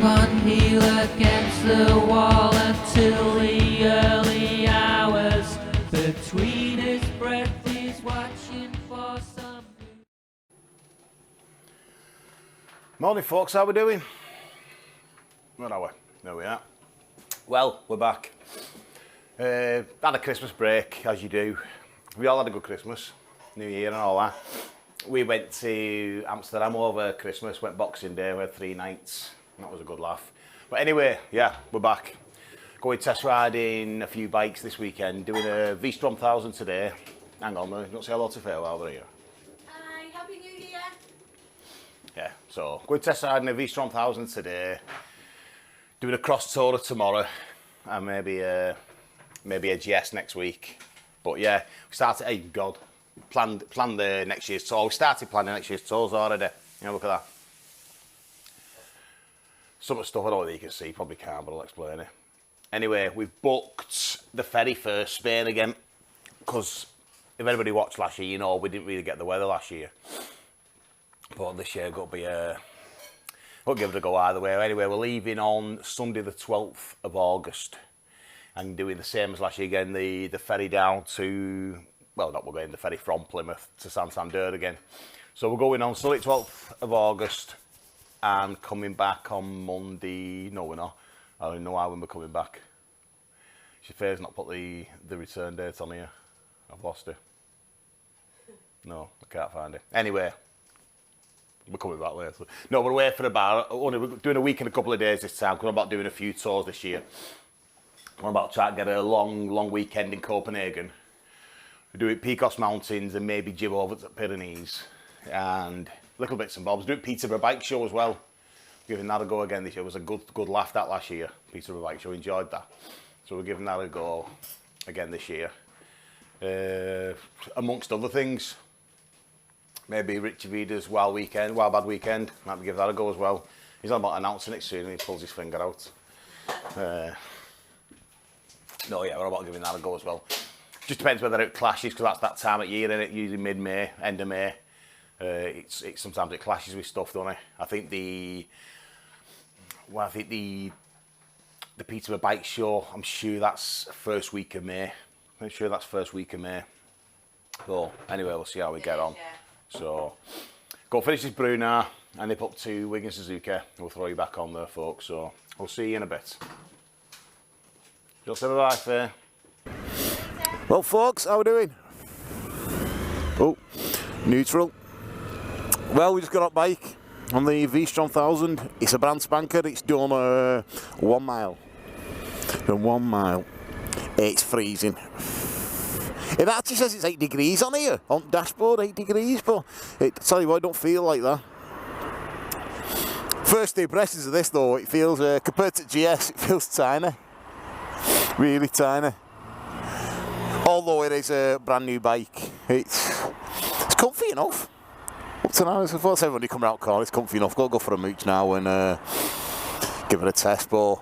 can't kneel against the wall until the early hours. Between his breath he's watching for some. Morning folks, how we doing? Where are we? There we are. Well, we're back. Had a Christmas break, as you do. We all had a good Christmas, New Year and all that. We went to Amsterdam over Christmas, went Boxing Day, we had 3 nights. That was a good laugh. But anyway, yeah, we're back. Going test riding a few bikes this weekend, doing a Vstrom 1000 today. Hang on, you don't say hello to Phil while we're here. Hi, Happy New Year. Yeah, so going test riding a Vstrom 1000 today, doing a cross tour tomorrow, and maybe a GS next week. But yeah, we started, hey God, planned the next year's tour. We started planning next year's tours already. You know, look at that. Some of the stuff I don't think you can see, probably can't, but I'll explain it. Anyway, we've booked the ferry for Spain again, because if anybody watched last year, you know we didn't really get the weather last year. But this year got to be we'll give it a go either way. Anyway, we're leaving on Sunday the 12th of August and doing the same as last year again, the ferry down to, well, not we're going the ferry from Plymouth to Santander again. So we're going on Sunday 12th of August and coming back on Monday. No, we're not. I don't know why when we're coming back. Shafir's not put the return date on here. I've lost it. No, I can't find it. Anyway, we're coming back later. No, we're away for about, we're doing a week and a couple of days this time, because I'm about doing a few tours this year. I'm about to try to get a long weekend in Copenhagen. We do it Picos Mountains and maybe jib over to the Pyrenees and little bits and bobs. Do it Peterborough Bike Show as well. Giving that a go again this year. It was a good laugh that last year. Peterborough Bike Show, enjoyed that. So we're giving that a go again this year. Amongst other things, maybe Richie Vida's Wild Bad Weekend. Might give that a go as well. He's on about announcing it soon and he pulls his finger out. No, yeah, we're about giving that a go as well. Just depends whether it clashes, because that's that time of year, isn't it? Usually mid-May, end of May. Sometimes it clashes with stuff, don't it? I think the Peterborough Bike Show, I'm sure that's first week of May. So anyway, we'll see how we get on. So go finish this brew now and nip up to Wigan Suzuki. We'll throw you back on there, folks. So we'll see you in a bit. Just say bye-bye, Faye. Well, folks, how we doing? Oh, neutral. Well, we just got up bike on the Vstrom 1000. It's a brand spanker. It's done 1 mile. Done 1 mile. It's freezing. It actually says it's 8 degrees on here, on the dashboard, 8 degrees, but tell you what, I don't feel like that. First impressions of this though, it feels, compared to GS, it feels tiny. Really tiny. Although it is a brand new bike, it's comfy enough. Up to now, I suppose everybody come out car, it's comfy enough. Go for a mooch now and give it a test, but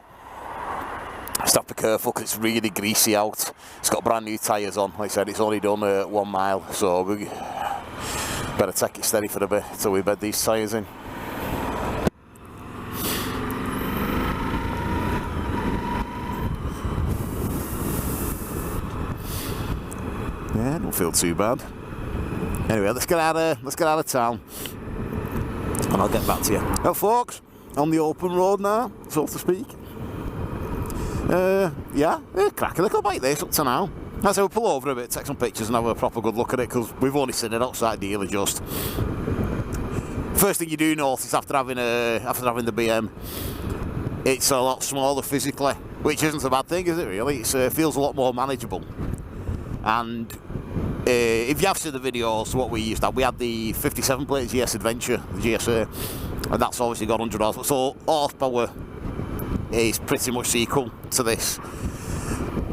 just have to be careful because it's really greasy out. It's got brand new tyres on. Like I said, it's only done 1 mile, so we better take it steady for a bit till we bed these tyres in. Yeah, don't feel too bad. Anyway, let's get out of town, and I'll get back to you. Well, folks, on the open road now, so to speak. Yeah, cracking little bike this up to now. As I will pull over a bit, take some pictures and have a proper good look at it, because we've only seen it outside dealer just. First thing you do notice after having the BM, it's a lot smaller physically, which isn't a bad thing, is it really? It feels a lot more manageable. And if you have seen the videos, what we used to have, we had the 57 plate GS Adventure, the GSA, and that's obviously got 100 horsepower. So horsepower is pretty much equal to this.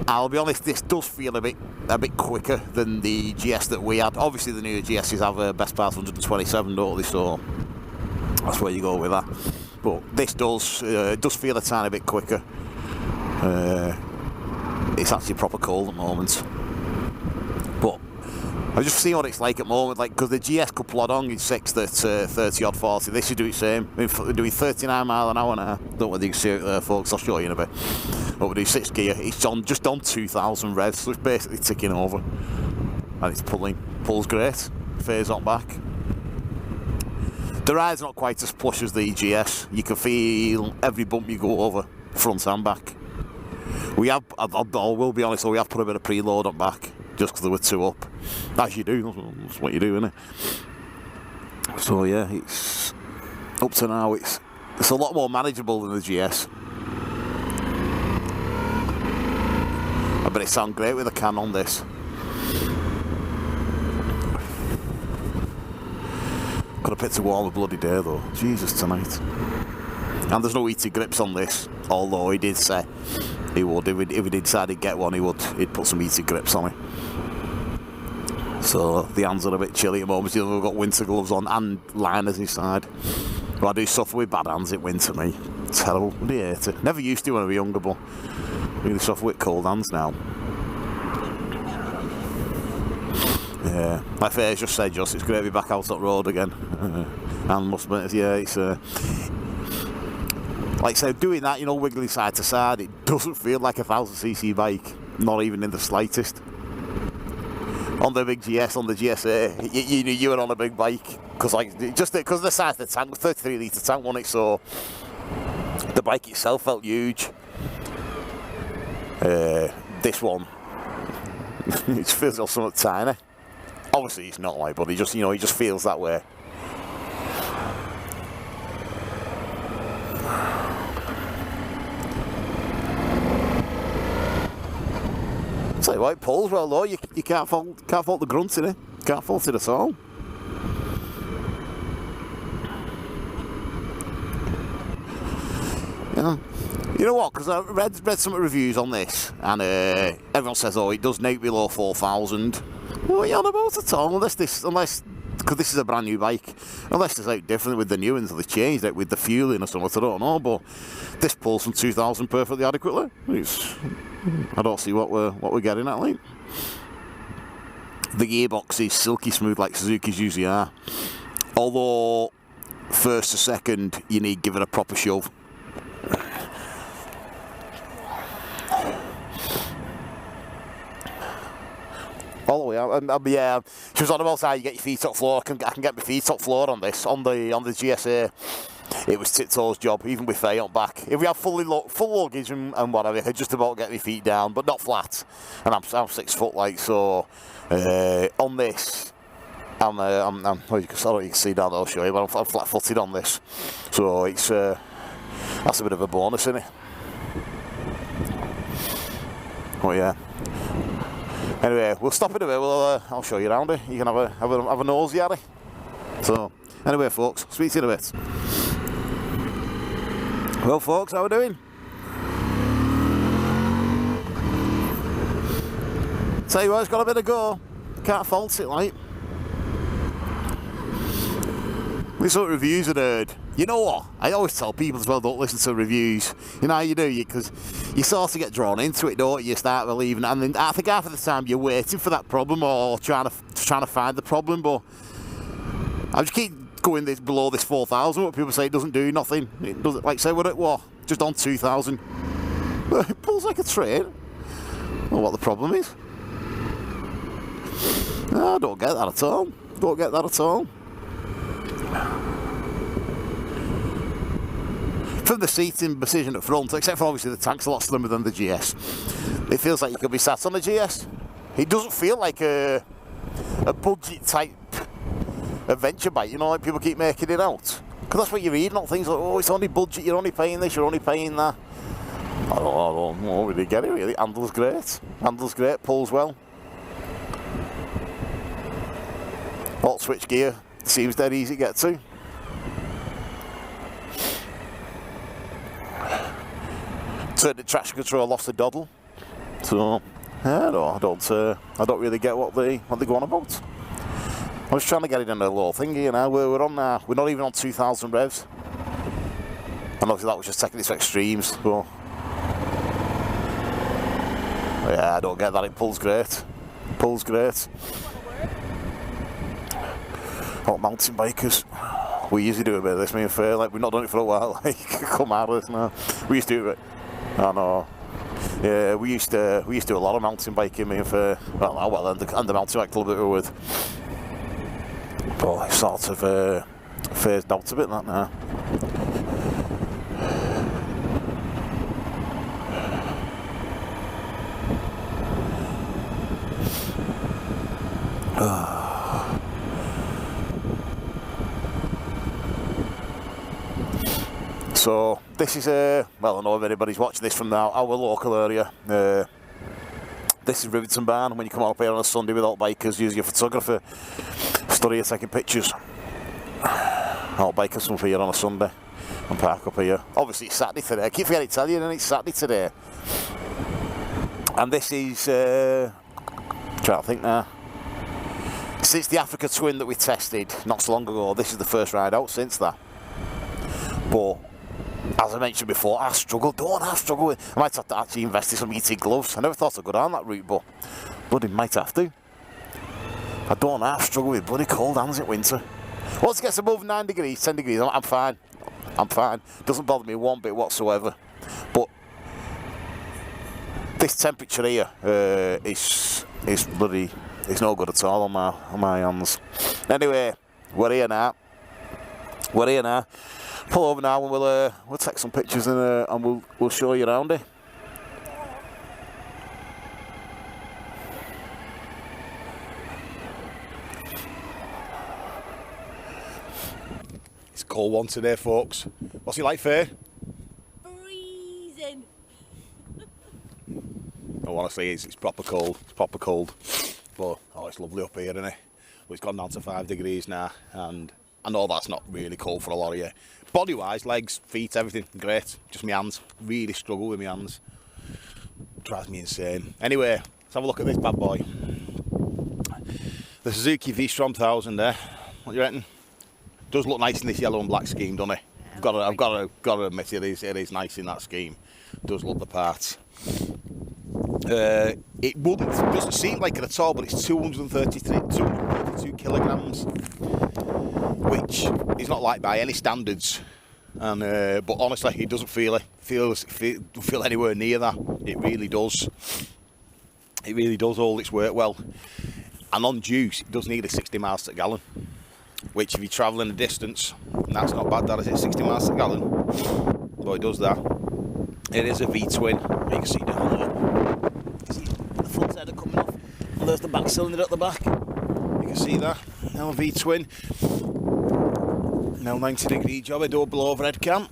I'll be honest, this does feel a bit quicker than the GS that we had. Obviously the newer GSs have a best part 127, don't they? So that's where you go with that. But this does feel a tiny bit quicker. It's actually proper cold at the moment. But I just seeing what it's like at the moment, like, because the GS could plod on in 6th at 30 odd 40. This should do the same. We're doing 39 mile an hour now. Don't know whether you can see it there, folks. I'll show you in a bit. But we do 6 gear. It's on just on 2,000 revs, so it's basically ticking over. And it's pulling. Pulls great. Phase on back. The ride's not quite as plush as the GS. You can feel every bump you go over, front and back. We have, I will be honest, though, we have put a bit of preload on back, just because there were 2 up. As you do, that's what you do, isn't it? So yeah, it's up to now, it's a lot more manageable than the GS. I bet it sounds great with a can on this. Could have picked a warmer bloody day though. Jesus, tonight. And there's no heated grips on this, although he did say he would. If he did decide to get one, he'd put some heated grips on it. So the hands are a bit chilly at the moment. We've got winter gloves on and liners inside. But I do suffer with bad hands in winter, me. Terrible. I hate it. Never used to when I was younger, but really suffer with cold hands now. Yeah, my face just said, it's great to be back out on the road again. And must admit, yeah, it's like I said, doing that, wiggling side to side, it doesn't feel like a 1000cc bike, not even in the slightest. On the big GS, on the GSA, you were on a big bike, because because the size of the tank, 33 litre tank on it, so the bike itself felt huge. This one, it feels like something tiny. Obviously he's not like, but he just feels that way. Tell you what, it pulls well though. You can't fault the grunt in it. Can't fault it at all. Yeah. You know what? Because I read some reviews on this, and everyone says, "Oh, it does note below 4,000." What are you on about at all? Unless because this is a brand new bike, unless it's out different with the new ones, or they changed it with the fueling or something. I don't know, but this pulls from 2,000 perfectly adequately. I don't see what we're getting at, like. The gearbox is silky smooth like Suzuki's usually are. Although first to second, you need to give it a proper shove. All the way out. Yeah, she was on about how you get your feet up floor. I can get my feet up floor on this, on the GSA. It was Tiptoe's job, even with Faye on back. If we have full luggage and whatever, I could just about get my feet down, but not flat. And I'm 6 foot, like, so on this, well, you can see down there, I'll show you, but I'm flat footed on this. So it's that's a bit of a bonus, isn't it? Oh yeah. Anyway, we'll stop in a bit. I'll show you around it. You can have a nosy at it. So, anyway, folks, speak to you in a bit. Well, folks, how are we doing? Tell you what, it's got a bit of go. Can't fault it, like. These sort of reviews I've heard. You know what? I always tell people as well, don't listen to reviews. You know how you do, because you sort of get drawn into it, don't you? You start believing, and then I think half of the time you're waiting for that problem or trying to find the problem. But I just keep going below this 4,000. What people say it doesn't do nothing. It doesn't, like say what just on 2,000. It pulls like a train. I don't know what the problem is. No, I don't get that at all. Don't get that at all. From the seating position at front, except for obviously the tank's a lot slimmer than the GS, it feels like you could be sat on the GS. It doesn't feel like a budget type adventure bike, you know, like people keep making it out. Because that's what you read, not things like, oh, it's only budget, you're only paying this, you're only paying that. I don't really get it, really. Handles great, pulls well. Alt switch gear, seems dead easy to get to. Turned the traction control, lost the doddle. So, I don't really get what they go on about. I was trying to get it in a low thingy, you know. We're not even on 2,000 revs. And obviously that was just taking it to extremes. So, yeah, I don't get that. It pulls great. Pulls great. Hot mountain bikers. We usually do a bit of this, me and Fair. Like, we've not done it for a while. Like, come out of this now. We used to do it. I know. Yeah, we used to do a lot of mountain biking, me and Fair. And the mountain bike club that we were with. But it's sort of phased out a bit that now. So this is well, I know if anybody's watching this from our local area. This is Rivington Barn. When you come up here on a Sunday with all bikers, use your photographer, study you taking pictures. All bikers come here on a Sunday and park up here. Obviously it's Saturday today. I keep forgetting to tell you, and it's Saturday today. And this is trying to think now. Since the Africa Twin that we tested not so long ago, this is the first ride out since that. But as I mentioned before, I struggle with. I might have to actually invest in some ET gloves. I never thought I'd go down that route, but bloody might have to. I don't half struggle with bloody cold hands in winter. Once it gets above 9 degrees, 10 degrees, I'm fine. I'm fine. Doesn't bother me one bit whatsoever. But this temperature here is bloody. It's no good at all on my hands. Anyway, we're here now. Pull over now and we'll take some pictures and we'll show you around it. It's a cold one today, folks. What's it like, Faye? Freezing. No, honestly, it's proper cold. It's proper cold. But oh, it's lovely up here, isn't it? Well, it's gone down to 5 degrees now, and I know that's not really cold for a lot of you. Body-wise, legs, feet, everything, great. Just my hands. Really struggle with my hands. Drives me insane. Anyway, let's have a look at this bad boy. The Suzuki Vstrom 1000 there. What do you reckon? Does look nice in this yellow and black scheme, doesn't it? I've got to admit it is nice in that scheme. Does look the part. It doesn't seem like it at all, but it's 232 kilograms, which is not like by any standards. And but honestly, it doesn't feel anywhere near that. It really does. It really does all its work well. And on juice, it does need a 60 miles per gallon, which if you're travelling a distance, that's not bad. That is it, 60 miles per gallon. But it does that. It is a V-twin. You can see down there. The front header coming off, and there's the back cylinder at the back. You can see that. Now a V-twin. Now 90-degree job. I do a blow overhead cam.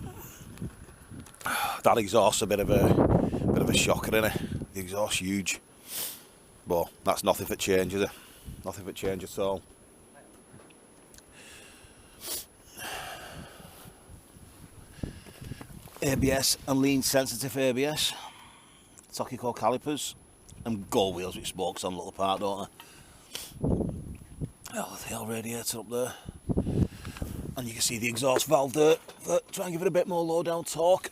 That exhaust's a bit of a shocker, isn't it? The exhaust's huge, but that's nothing for change, is it? Nothing for change at all. ABS and lean sensitive ABS. Tokico calipers. And gold wheels with spokes on the little part, don't they? Oh, the old radiator up there. And you can see the exhaust valve there. Try and give it a bit more low down torque.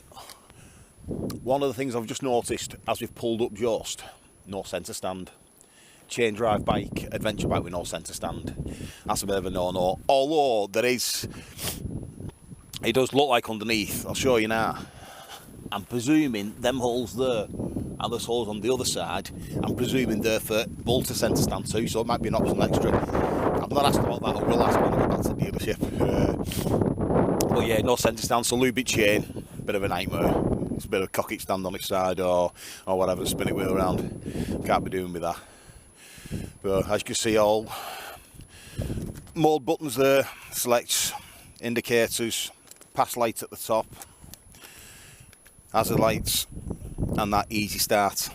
One of the things I've just noticed as we've pulled up just, no centre stand. Chain drive bike, adventure bike with no centre stand. That's a bit of a no-no. Although there is, it does look like underneath, I'll show you now. I'm presuming them holes there and there's holes on the other side. I'm presuming they're for bolter centre stand too, so it might be an optional extra. I've not asked about that, I will ask when I get back to the dealership. But yeah, no centre stand, so lubid chain, bit of a nightmare. It's a bit of a cocket stand on its side or whatever to spin it wheel around. Can't be doing with that. But as you can see, all mode buttons there, selects indicators, pass lights at the top, hazard lights, and that easy start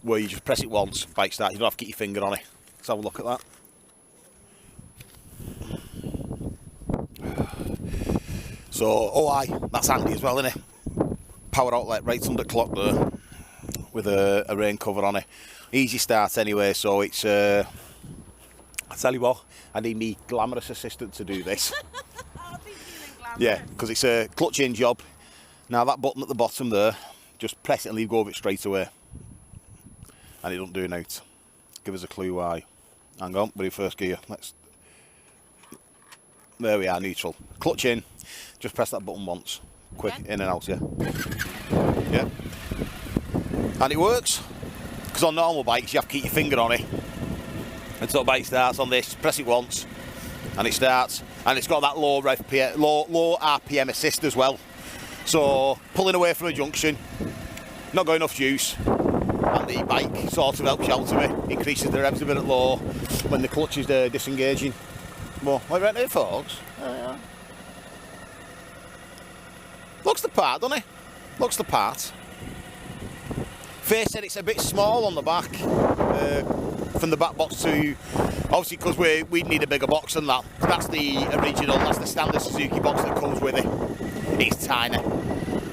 where you just press it once, bike start, you don't have to get your finger on it. Let's have a look at that. So, oh aye, that's handy as well, isn't it? Power outlet right under clock there with a rain cover on it. Easy start anyway, so it's I tell you what, I need me glamorous assistant to do this. Yeah, because it's a clutch in job. Now that button at the bottom there, just press it and leave go of it straight away. And it don't do it out. Give us a clue why. Hang on, we're in first gear. There we are, neutral. Clutch in. Just press that button once. Quick, in and out, yeah. Yeah. And it works. Because on normal bikes, you have to keep your finger on it. Until the bike starts. On this, press it once. And it starts. And it's got that low RPM assist as well. So, pulling away from a junction, not got enough juice. And the bike sort of helps shelter me. Increases the revs a bit at low when the clutch is disengaging. Well, what right there, folks? Looks the part, doesn't it? Looks the part. Faye said it's a bit small on the back. From the back box to... Obviously, because we need a bigger box than that. That's the original, that's the standard Suzuki box that comes with it. It's tiny.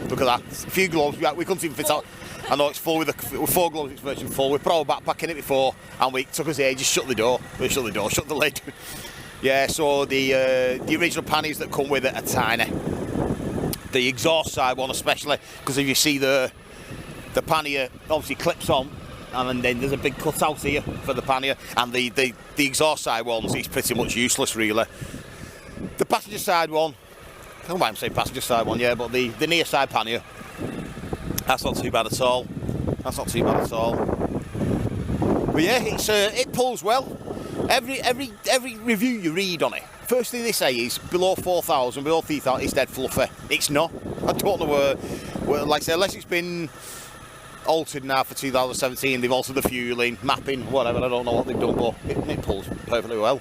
Look at that. A few gloves, we couldn't even fit out. I know it's full with 4 gloves, it's virtually full. We put our backpack in it before, and it took us ages to shut the door. Shut the lid. Yeah, so the original panniers that come with it are tiny. The exhaust side one especially, because if you see the pannier obviously clips on, and then there's a big cutout here for the pannier, and the exhaust side ones, it's pretty much useless really. The passenger side one, I don't know why I'm saying passenger side one, yeah, but the near side pannier, that's not too bad at all. That's not too bad at all. But yeah, it pulls well. Every review you read on it, first thing they say is below 4,000, below 3,000, it's dead fluffy. It's not. I don't know where like I say, unless it's been altered now for 2017, they've altered the fueling, mapping, whatever, I don't know what they've done, but it pulls perfectly well.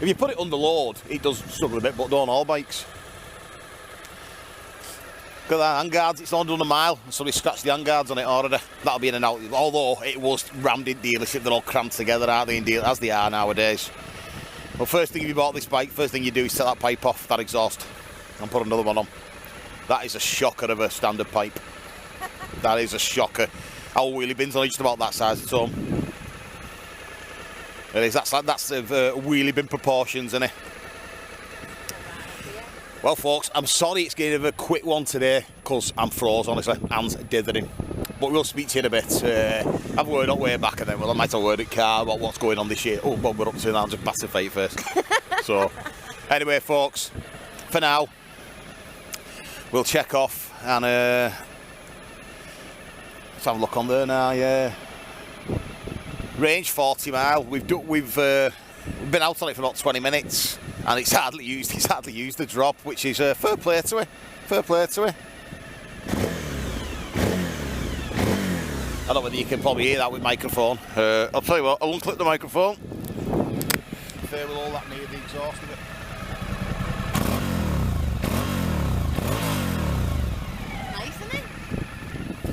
If you put it under load, it does struggle a bit, but don't all bikes. Look at that, handguards, it's only done a mile, so they scratched the handguards on it already. That'll be in and out, although it was rammed in dealership, they're all cramped together, aren't they, as they are nowadays. Well, first thing if you bought this bike, first thing you do is set that pipe off, that exhaust, and put another one on. That is a shocker of a standard pipe. That is a shocker. Our wheelie bin's only just about that size at home. It is, that's wheelie bin proportions, isn't it? Well, folks, I'm sorry it's getting a quick one today, because I'm froze, honestly. Hands dithering. But we'll speak to you in a bit. Have a word on way back, and then I might have a word at car about what's going on this year. Oh, what we're up to now, just massive fight first. So, anyway, folks, for now, we'll check off, and let's have a look on there now, yeah. Range 40 mile. We've been out on it for about 20 minutes. And it's hardly used the drop, which is fair play to it. Fair play to it. I don't know whether you can probably hear that with microphone. I'll tell you what, I'll unclip the microphone. Fair with all that near the exhaust of it. Nice, isn't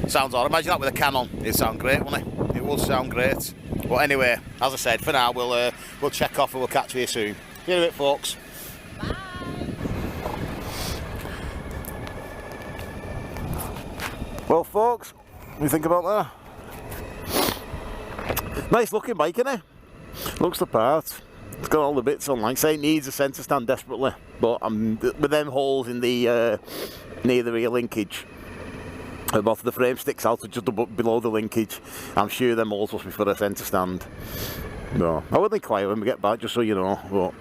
it? Sounds alright. Imagine that with a can on. It'd sound great, wouldn't it? It would sound great. But anyway, as I said, for now we'll check off and we'll catch you soon. See you in a bit, folks. Bye. Well, folks, what do you think about that? Nice looking bike, isn't it? Looks the part. It's got all the bits on. Like I say, it needs a centre stand desperately, but with them holes in the near the rear linkage, both the frame sticks out just below the linkage. I'm sure them holes must be for a centre stand. No, I wouldn't quiet when we get back, just so you know. But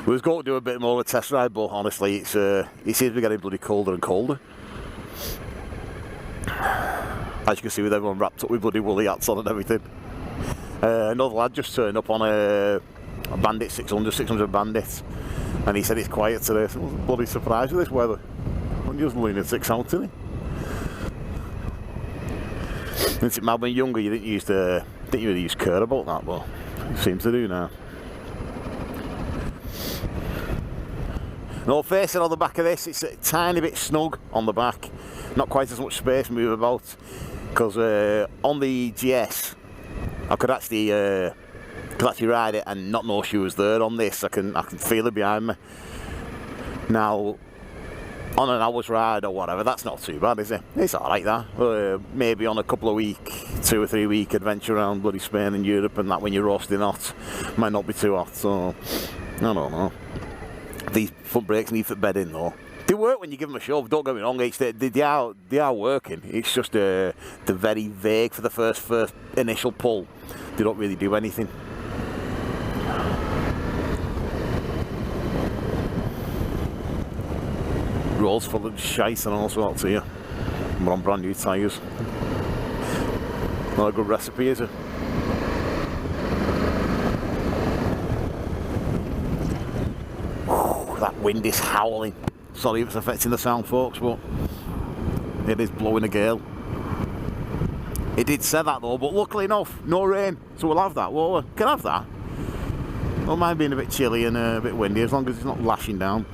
we was going to do a bit more of a test ride, but honestly, it seems to be getting bloody colder and colder. As you can see, with everyone wrapped up with bloody woolly hats on and everything. Another lad just turned up on a Bandit 600 Bandit, and he said it's quiet today. So I was bloody surprised with this weather. I'm just lunatics out, isn't he? Since it might have been younger, you didn't really use care about that, but you seem to do now. No, facing on the back of this, it's a tiny bit snug on the back. Not quite as much space to move about, because on the GS, I could actually ride it and not know she was there. On this, I can feel it behind me. Now, on an hour's ride or whatever, that's not too bad, is it? It's alright, that. Maybe on a couple of 2 or 3 week adventure around bloody Spain and Europe and that, when you're roasting hot, might not be too hot, so I don't know. These front brakes need for bedding though. They work when you give them a shove, don't get me wrong, they are working. It's just they're very vague for the first initial pull. They don't really do anything. Roads full of shite and all sorts here. We're on brand new tyres. Not a good recipe, is it? Ooh, that wind is howling. Sorry if it's affecting the sound, folks, but it is blowing a gale. It did say that though, but luckily enough, no rain, so we'll have that, won't we? Can have that. Don't mind being a bit chilly and a bit windy, as long as it's not lashing down.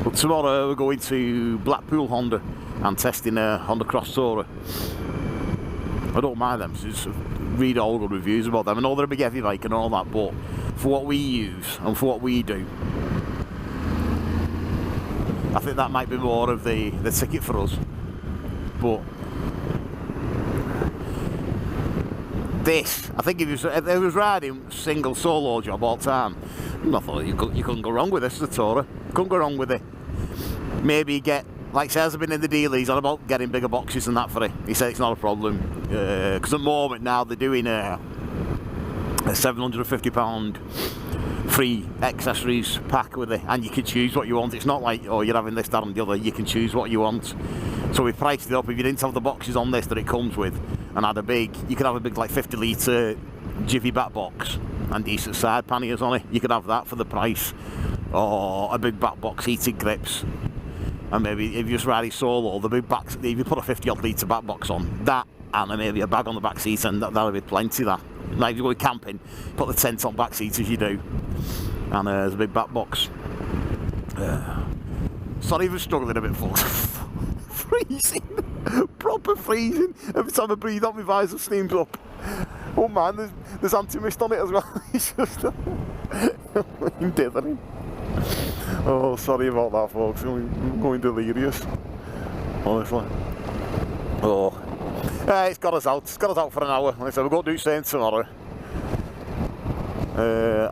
But tomorrow we're going to Blackpool Honda and testing a Honda Cross Tourer. I don't mind them, so just read all the reviews about them. I know they're a big heavy bike and all that, but for what we use and for what we do, I think that might be more of the ticket for us. But this, I think if it was riding single solo job all the time, I thought you couldn't go wrong with this as a Tourer. Couldn't go wrong with it. Maybe get, like says, I've been in the deal, he's on about getting bigger boxes and that for it. He said it's not a problem. Because at the moment now they're doing a £750 free accessories pack with it, and you can choose what you want. It's not like, oh, you're having this, that and the other. You can choose what you want. So we priced it up. If you didn't have the boxes on this that it comes with, and had a big, you could have a big like 50 litre Jiffy back box and decent side panniers on it. You could have that for the price, or a big back box, heated grips. And maybe if you're just riding solo, the big back, if you put a 50 odd litre back box on that, and then maybe a bag on the back seat, and that'll be plenty. That, like if you're going camping, put the tent on back seats as you do, and there's a big back box. Sorry if I'm struggling a bit, folks. Freezing, proper freezing. Every time I breathe out, my visor steams up. Oh man, there's anti-mist on it as well. It's just I'm dithering. Oh, sorry about that, folks. I'm going delirious, honestly. Oh, it's got us out. It's got us out for an hour. Like I said, we're going to do same tomorrow.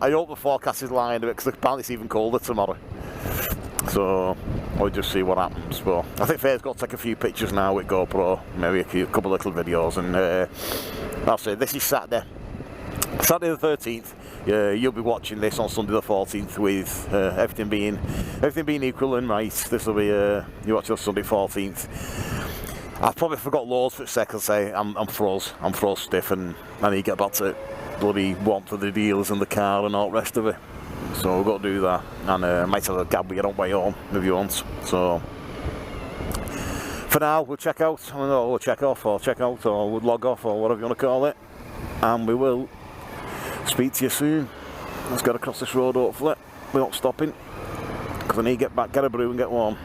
I hope the forecast is lying a bit, because apparently it's even colder tomorrow. So we'll just see what happens. But I think Faye's got to take a few pictures now with GoPro, maybe a couple of little videos, and that's it. This is Saturday the 13th. You'll be watching this on Sunday the 14th with everything being equal and right. This will be you watch on Sunday 14th. I've probably forgot loads for a second. Say I'm froze stiff, and I need to get back to bloody warmth of the deals and the car and all the rest of it. So we've got to do that, and I might have a gab we get on way home if you want. So for now, we'll check out. I don't know, we'll check off, or check out, or we'll log off, or whatever you want to call it, and we will speak to you soon. Let's get across this road. Hopefully, we're not stopping, because I need to get back, get a brew, and get warm.